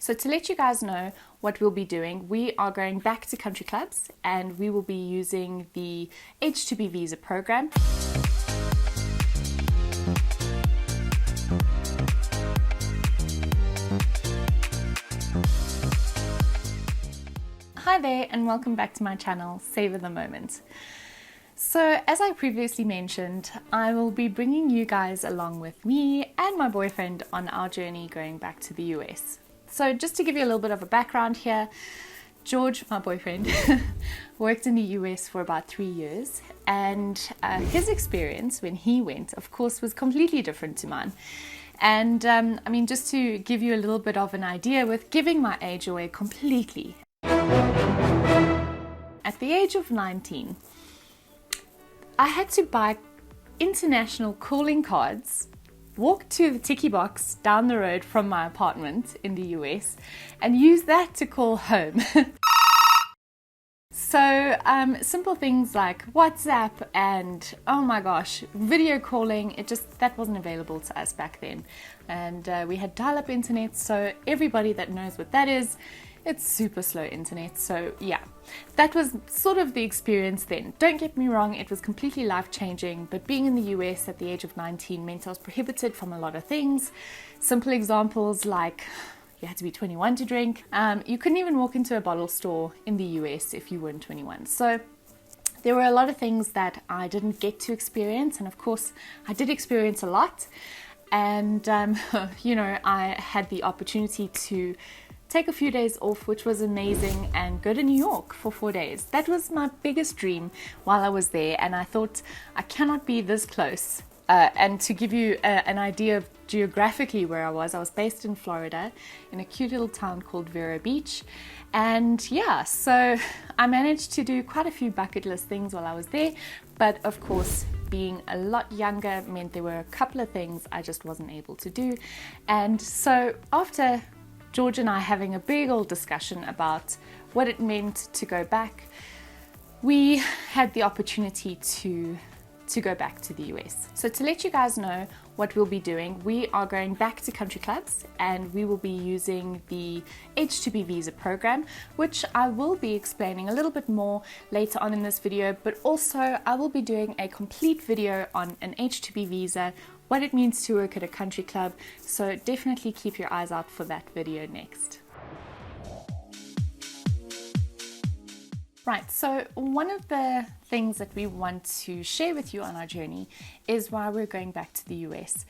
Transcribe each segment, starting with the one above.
So to let you guys know what we'll be doing, we are going back to country clubs and we will be using the H2B Visa program. Hi there and welcome back to my channel, Savour the Moment. So as I previously mentioned, I will be bringing you guys along with me and my boyfriend on our journey going back to the US. So just to give you a little bit of a background here, George, my boyfriend, worked in the US for about 3 years, and his experience when he went, of course, was completely different to mine. And I mean, just to give you a little bit of an idea, with giving my age away completely. At the age of 19, I had to buy international calling cards, walk to the tiki box down the road from my apartment in the US, and use that to call home. So simple things like WhatsApp and, oh my gosh, video calling, that wasn't available to us back then. And we had dial-up internet, so everybody that knows what that is, it's super slow internet. So yeah, that was sort of the experience then. Don't get me wrong, it was completely life-changing, but being in the US at the age of 19 meant I was prohibited from a lot of things. Simple examples like you had to be 21 to drink. You couldn't even walk into a bottle store in the US if you weren't 21. So there were a lot of things that I didn't get to experience, and of course I did experience a lot. And you know, I had the opportunity to take a few days off, which was amazing, and go to New York for 4 days. That was my biggest dream while I was there, and I thought I cannot be this close. And to give you an idea of geographically where I was based in Florida in a cute little town called Vero Beach. And yeah, so I managed to do quite a few bucket list things while I was there, but of course being a lot younger meant there were a couple of things I just wasn't able to do. And so after George and I having a big old discussion about what it meant to go back, we had the opportunity to go back to the US. So to let you guys know what we'll be doing, we are going back to country clubs and we will be using the H2B Visa program, which I will be explaining a little bit more later on in this video, but also I will be doing a complete video on an H2B Visa, what it means to work at a country club, so definitely keep your eyes out for that video next. Right, so one of the things that we want to share with you on our journey is why we're going back to the US.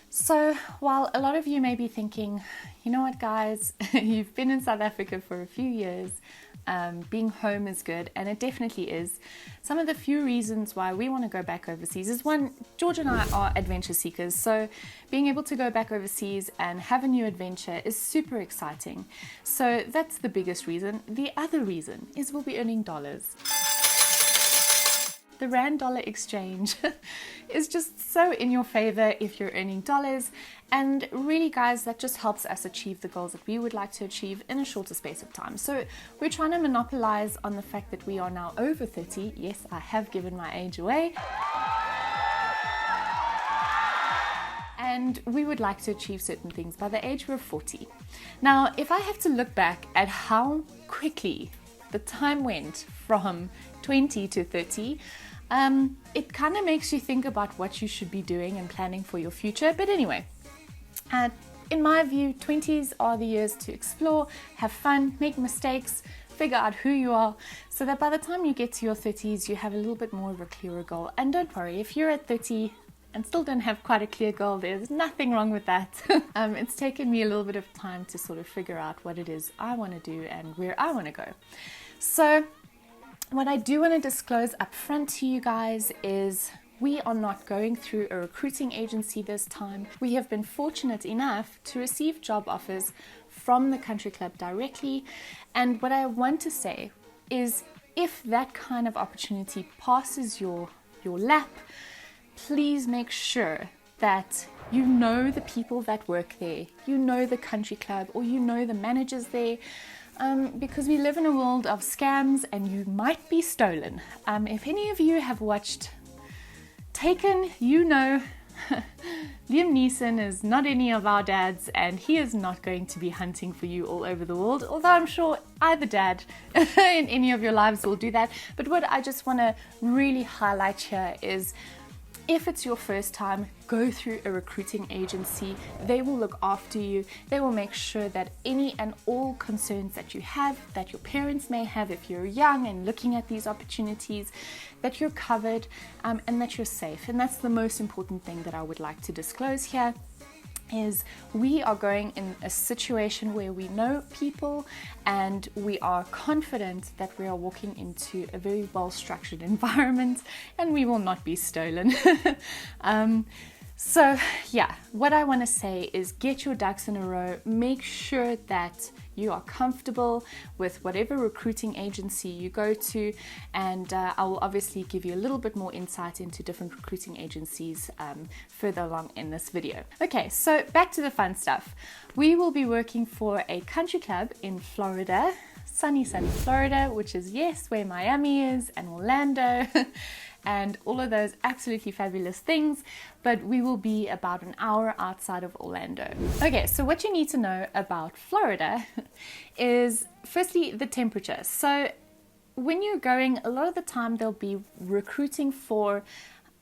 So while a lot of you may be thinking, you know what guys, you've been in South Africa for a few years, being home is good, and it definitely is. Some of the few reasons why we want to go back overseas is one, George and I are adventure seekers, so being able to go back overseas and have a new adventure is super exciting. So that's the biggest reason. The other reason is we'll be earning dollars. The rand-dollar exchange is just so in your favor if you're earning dollars, and really guys, that just helps us achieve the goals that we would like to achieve in a shorter space of time. So we're trying to monopolize on the fact that we are now over 30. Yes, I have given my age away. And we would like to achieve certain things by the age we're 40. Now, if I have to look back at how quickly the time went from 20 to 30, it kind of makes you think about what you should be doing and planning for your future. But anyway, in my view, 20s are the years to explore, have fun, make mistakes, figure out who you are, so that by the time you get to your 30s, you have a little bit more of a clearer goal. And don't worry, if you're at 30 and still don't have quite a clear goal, there's nothing wrong with that. It's taken me a little bit of time to sort of figure out what it is I want to do and where I want to go. So what I do want to disclose up front to you guys is we are not going through a recruiting agency this time. We have been fortunate enough to receive job offers from the country club directly. And what I want to say is, if that kind of opportunity passes your lap, please make sure that you know the people that work there, you know the country club, or you know the managers there. Because we live in a world of scams and you might be stolen. If any of you have watched Taken, you know Liam Neeson is not any of our dads, and he is not going to be hunting for you all over the world, although I'm sure either dad in any of your lives will do that. But what I just want to really highlight here is, if it's your first time, go through a recruiting agency. They will look after you. They will make sure that any and all concerns that you have, that your parents may have if you're young and looking at these opportunities, that you're covered, and that you're safe. And that's the most important thing that I would like to disclose here, is we are going in a situation where we know people and we are confident that we are walking into a very well-structured environment and we will not be stolen. So yeah, what I want to say is get your ducks in a row. Make sure that you are comfortable with whatever recruiting agency you go to, and I will obviously give you a little bit more insight into different recruiting agencies further along in this video. Okay, so back to the fun stuff. We will be working for a country club in Florida, sunny Florida, which is, yes, where Miami is, and Orlando and all of those absolutely fabulous things, but we will be about an hour outside of Orlando. Okay, so what you need to know about Florida is firstly the temperature. So when you're going, a lot of the time they'll be recruiting for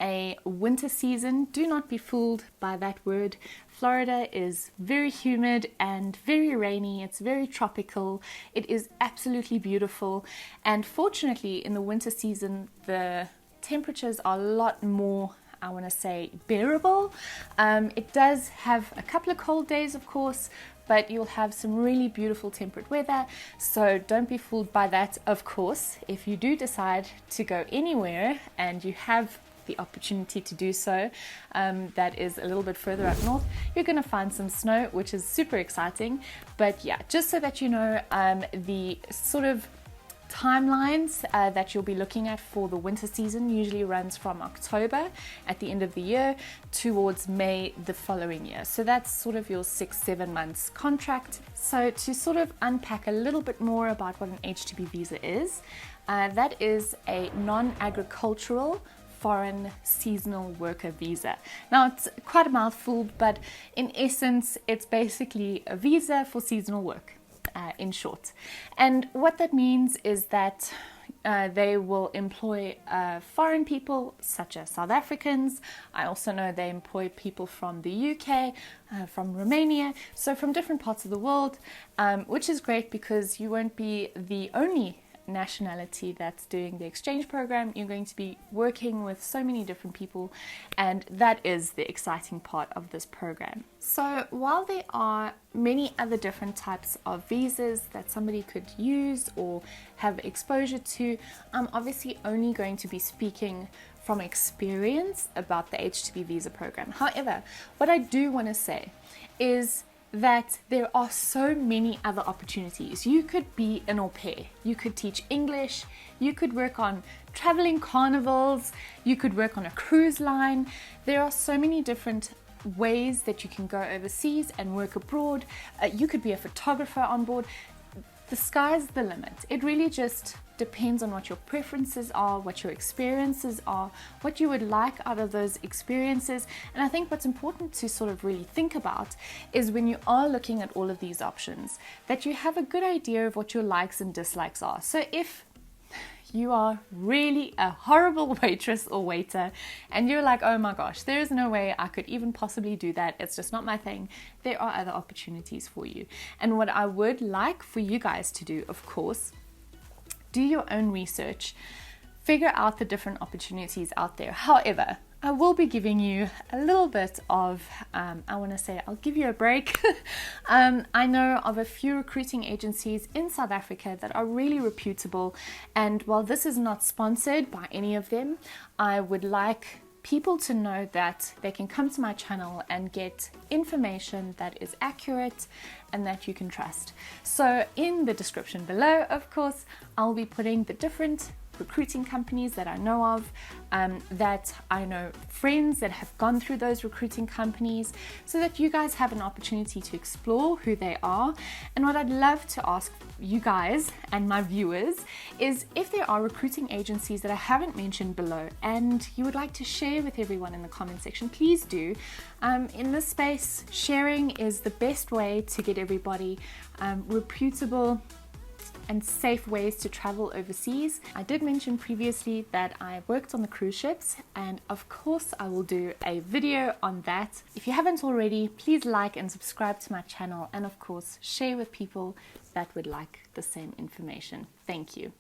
a winter season. Do not be fooled by that word. Florida is very humid and very rainy. It's very tropical. It is absolutely beautiful, and fortunately in the winter season the temperatures are a lot more, I want to say, bearable. It does have a couple of cold days, of course, but you'll have some really beautiful temperate weather, so don't be fooled by that. Of course, if you do decide to go anywhere and you have the opportunity to do so, that is a little bit further up north, you're going to find some snow, which is super exciting. But yeah, just so that you know, the sort of timelines that you'll be looking at for the winter season usually runs from October at the end of the year towards May the following year. So that's sort of your 6-7 months contract. So to sort of unpack a little bit more about what an H2B visa is, that is a non-agricultural foreign seasonal worker visa. Now it's quite a mouthful, but in essence it's basically a visa for seasonal work. In short. And what that means is that they will employ foreign people such as South Africans. I also know they employ people from the UK, from Romania, so from different parts of the world, which is great because you won't be the only nationality that's doing the exchange program. You're going to be working with so many different people, and that is the exciting part of this program. So while there are many other different types of visas that somebody could use or have exposure to, I'm obviously only going to be speaking from experience about the H2B visa program. However, what I do want to say is that there are so many other opportunities. You could be an au pair, you could teach English, you could work on traveling carnivals, you could work on a cruise line. There are so many different ways that you can go overseas and work abroad. You could be a photographer on board. The sky's the limit. It really just depends on what your preferences are, what your experiences are, what you would like out of those experiences. And I think what's important to sort of really think about is when you are looking at all of these options, that you have a good idea of what your likes and dislikes are. So if you are really a horrible waitress or waiter and you're like, oh my gosh, there is no way I could even possibly do that, it's just not my thing, there are other opportunities for you. And what I would like for you guys to do, of course, do your own research, figure out the different opportunities out there. However, I will be giving you a little bit of, I want to say, I'll give you a break. I know of a few recruiting agencies in South Africa that are really reputable, and while this is not sponsored by any of them, I would like people to know that they can come to my channel and get information that is accurate and that you can trust. So in the description below, of course, I'll be putting the different recruiting companies that I know of, that I know friends that have gone through those recruiting companies, so that you guys have an opportunity to explore who they are. And what I'd love to ask you guys and my viewers is if there are recruiting agencies that I haven't mentioned below and you would like to share with everyone in the comment section, please do. In this space, sharing is the best way to get everybody reputable and safe ways to travel overseas. I did mention previously that I worked on the cruise ships, and of course I will do a video on that. If you haven't already, please like and subscribe to my channel, and of course share with people that would like the same information. Thank you.